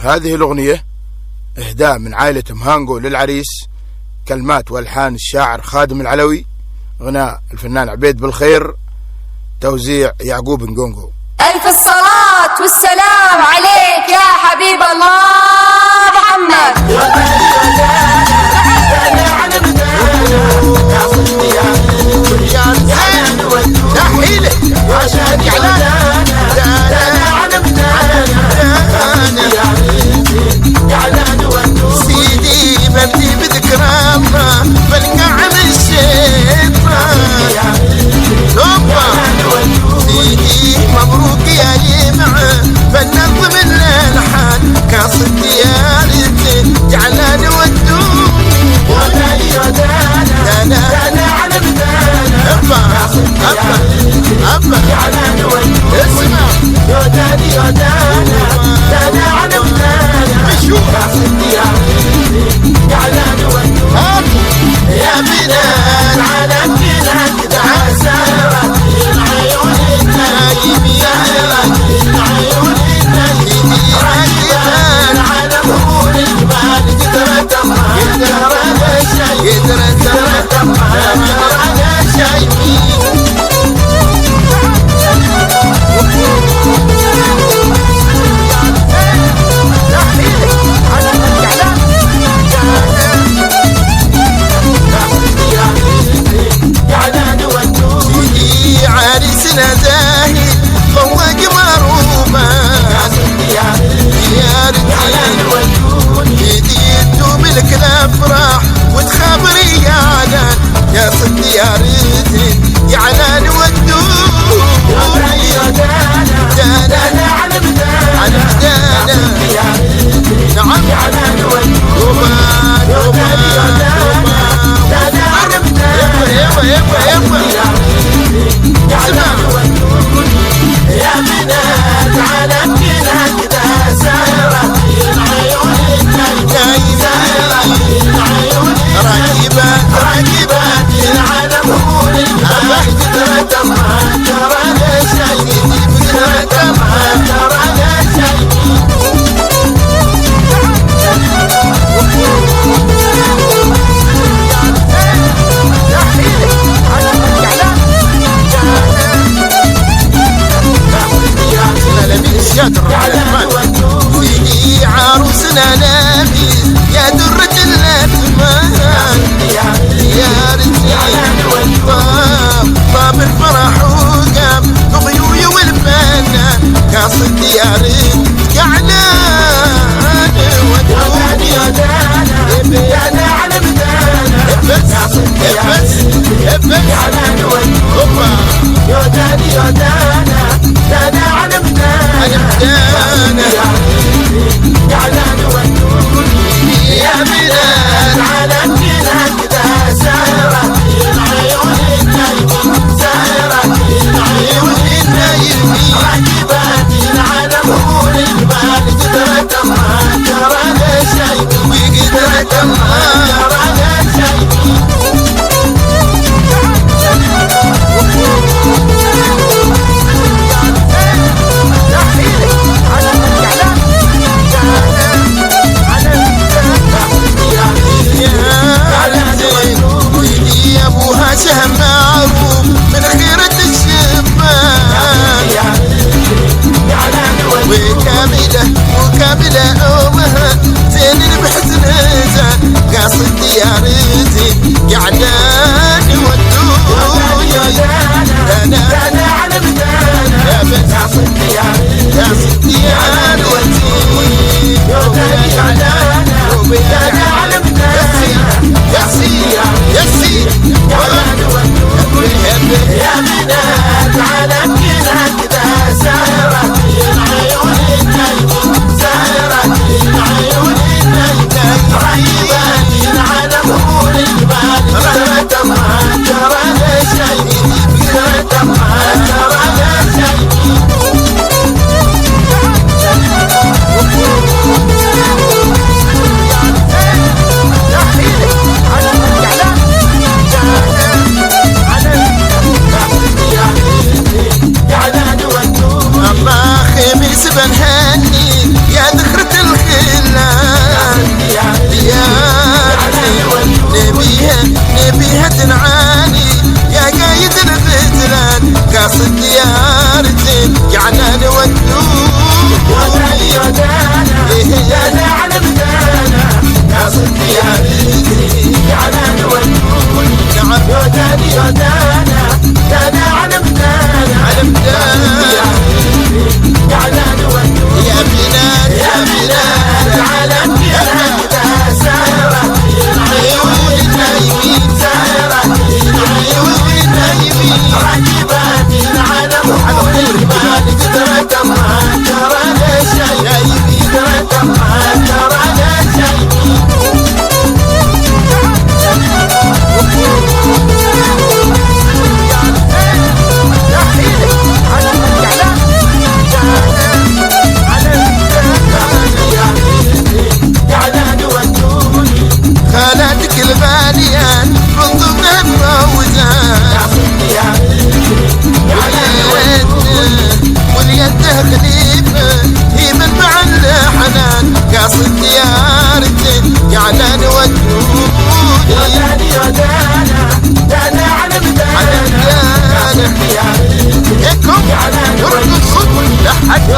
هذه الأغنية إهداء من عائلة مهانجو للعريس، كلمات والحان الشاعر خادم العلوي، غناء الفنان عبيد بالخير، توزيع يعقوب نجونجو. ألف الصلاة والسلام عليك يا حبيب الله محمد. سيدي ببدي بذكرى بالقعم الشيطان. سيدي مبروك يا يمعة فالنظم الالحان قاصد ديارتي جعلان ودوم. دانا على بدانا أبا اسمع يا داني يا دانا على بدانا قاصد ديارتي جعلان ودوم. يا بلال على بلاد عسارة العيون النايمين العيون النايمين راكبان على ظهور الجبال قدرة الله قدرة الله على شايفين. عريسنا زاهد فوق مروبة يا رجال يديتو ملك الافراح وتخابري يا علان يا صدي يا ريتي يا علان ودوم. دانا على بدانا نعم يا علان ودوم. دانا على بدانا يا بنات على بنات سارة العيون راكبات على ظهور الجبال قدرة الله ترانا شايفين قدرة الله ترانا شايفين. سيدي عروسنا لابس يا درة الأثمان يا رجال طاب الفرح وقام بغيوي والفنان قاصد دياري جعلان ودوني يا دانا على بدانا ابس جعلان ودوني يا دانا على بدانا جعلان ودوني يا بلال على بلاد سارة العيون النايمين سارة العيون النايمين راكبات على ظهور خالاتك الغاليان من ضمن المروزان واليد خليفة هي منبع الحنان قاصد ديارتي يعلان ودود يا دانا دانا على بدانا يكم يرقص لحد